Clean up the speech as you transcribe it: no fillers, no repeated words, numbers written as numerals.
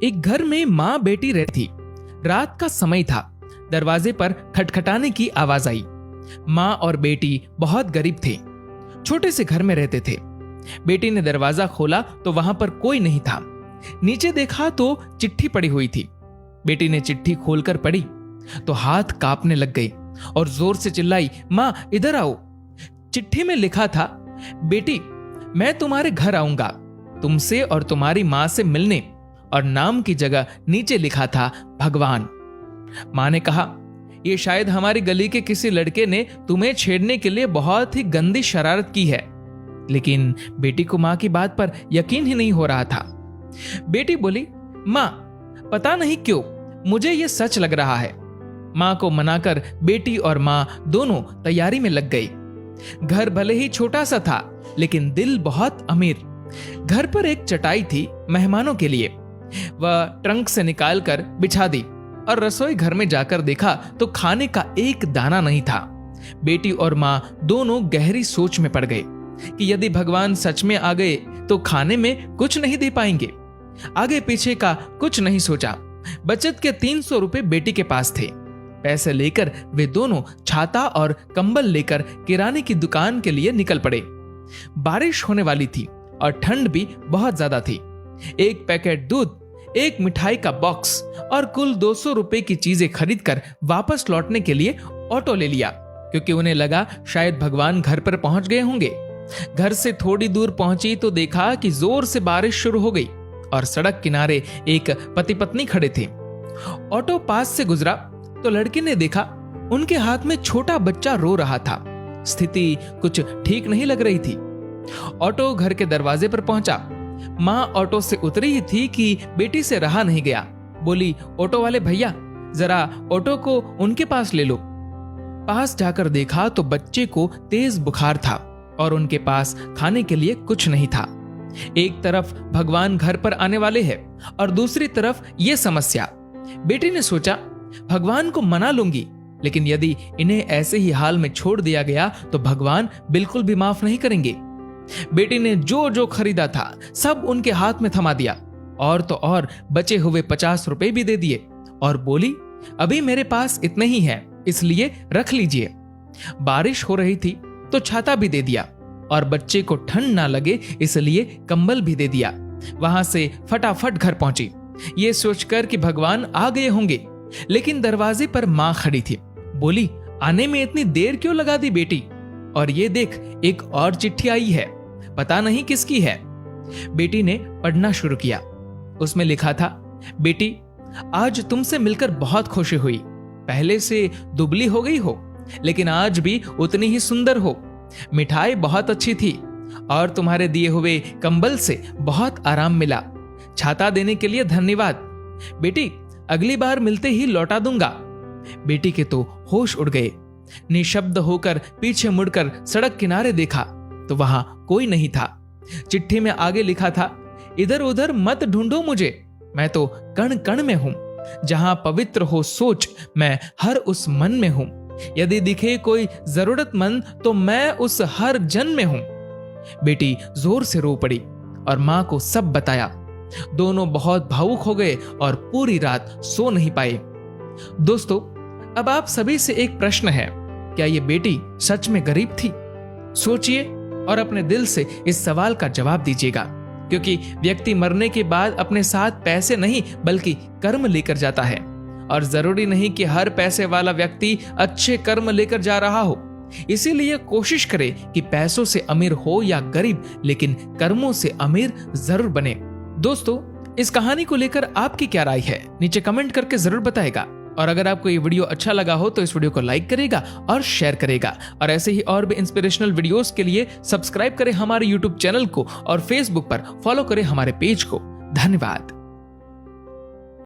एक घर में माँ बेटी रहती थी। रात का समय था। दरवाजे पर खटखटाने की आवाज आई। माँ और बेटी बहुत गरीब थे, छोटे से घर में रहते थे। बेटी ने दरवाजा खोला तो वहां पर कोई नहीं था। नीचे देखा तो चिट्ठी पड़ी हुई थी। बेटी ने चिट्ठी खोलकर पढ़ी तो हाथ कांपने लग गए और जोर से चिल्लाई, माँ इधर आओ। चिट्ठी में लिखा था, बेटी मैं तुम्हारे घर आऊंगा तुमसे और तुम्हारी माँ से मिलने, और नाम की जगह नीचे लिखा था भगवान। माँ ने कहा, यह शायद हमारी गली के किसी लड़के ने तुम्हें छेड़ने के लिए बहुत ही गंदी शरारत की है। लेकिन बेटी को माँ की बात पर यकीन ही नहीं हो रहा था। बेटी बोली, माँ पता नहीं क्यों मुझे यह सच लग रहा है। माँ को मनाकर बेटी और माँ दोनों तैयारी में लग गई। घर भले ही छोटा सा था लेकिन दिल बहुत अमीर। घर पर एक चटाई थी मेहमानों के लिए। वह ट्रंक से निकालकर बिछा दी और रसोई घर में जाकर देखा तो खाने का एक दाना नहीं था। बेटी और माँ दोनों गहरी सोच में पड़ गए कि यदि भगवान सच में आ गए तो खाने में कुछ नहीं दे पाएंगे। आगे पीछे का कुछ नहीं सोचा। बचत के 300 रुपए बेटी के पास थे। पैसे लेकर वे दोनों छाता और कंबल लेकर किराने की दुकान के लिए निकल पड़े। बारिश होने वाली थी और ठंड भी बहुत ज्यादा थी। एक पैकेट दूध, एक मिठाई का बॉक्स और कुल 200 रुपए की चीजें खरीदकर वापस लौटने के लिए ऑटो ले लिया, क्योंकि उन्हें लगा शायद भगवान घर पर पहुंच गए होंगे। घर से थोड़ी दूर पहुंची तो देखा कि जोर से बारिश शुरू हो गई और सड़क किनारे एक पति पत्नी खड़े थे। ऑटो पास से गुजरा तो लड़के ने देखा उनके हाथ में छोटा बच्चा रो रहा था। स्थिति कुछ ठीक नहीं लग रही थी। ऑटो घर के दरवाजे पर पहुंचा। माँ ऑटो से उतरी ही थी कि बेटी से रहा नहीं गया। बोली, ऑटो वाले भैया जरा ऑटो को उनके पास ले लो। पास जाकर देखा तो बच्चे को तेज बुखार था और उनके पास खाने के लिए कुछ नहीं था। एक तरफ भगवान घर पर आने वाले हैं और दूसरी तरफ यह समस्या। बेटी ने सोचा, भगवान को मना लूंगी, लेकिन यदि इन्हें ऐसे ही हाल में छोड़ दिया गया तो भगवान बिल्कुल भी माफ नहीं करेंगे। बेटी ने जो जो खरीदा था सब उनके हाथ में थमा दिया और तो और बचे हुए 50 रुपए भी दे दिए और बोली, अभी मेरे पास इतने ही हैं, इसलिए रख लीजिए। बारिश हो रही थी तो छाता भी दे दिया और बच्चे को ठंड ना लगे इसलिए कंबल भी दे दिया। वहां से फटाफट घर पहुंची, ये सोचकर कि भगवान आ गए होंगे। लेकिन दरवाजे पर माँ खड़ी थी। बोली, आने में इतनी देर क्यों लगा दी बेटी? और ये देख, एक और चिट्ठी आई है, पता नहीं किसकी है। बेटी ने पढ़ना शुरू किया। उसमें लिखा था, बेटी आज तुमसे मिलकर बहुत खुशी हुई। पहले से दुबली हो गई हो लेकिन आज भी उतनी ही सुंदर हो। मिठाई बहुत अच्छी थी और तुम्हारे दिए हुए कंबल से बहुत आराम मिला। छाता देने के लिए धन्यवाद। बेटी अगली बार मिलते ही लौटा दूंगा। बेटी के तो होश उड़ गए। निशब्द होकर पीछे मुड़कर सड़क किनारे देखा तो वहां कोई नहीं था। चिट्ठी में आगे लिखा था, इधर उधर मत ढूंढो मुझे, मैं तो कण कण में हूं। जहां पवित्र हो सोच, मैं हर उस मन में हूं। यदि दिखे कोई जरूरतमंद तो मैं उस हर जन में हूं। बेटी जोर से रो पड़ी और मां को सब बताया। दोनों बहुत भावुक हो गए और पूरी रात सो नहीं पाए। दोस्तों, अब आप सभी से एक प्रश्न है, क्या ये बेटी सच में गरीब थी? सोचिए और अपने दिल से इस सवाल का जवाब दीजिएगा, क्योंकि व्यक्ति मरने के बाद अपने साथ पैसे नहीं बल्कि कर्म लेकर जाता है। और जरूरी नहीं कि हर पैसे वाला व्यक्ति अच्छे कर्म लेकर जा रहा हो। इसीलिए कोशिश करें कि पैसों से अमीर हो या गरीब, लेकिन कर्मों से अमीर जरूर बने। दोस्तों, इस कहानी को लेकर आपकी क्या राय है नीचे कमेंट करके जरूर बताएगा। और अगर आपको ये वीडियो अच्छा लगा हो तो इस वीडियो को लाइक करेगा और शेयर करेगा। और ऐसे ही और भी इंस्पिरेशनल वीडियोस के लिए सब्सक्राइब करें हमारे यूट्यूब चैनल को और फेसबुक पर फॉलो करें हमारे पेज को। धन्यवाद।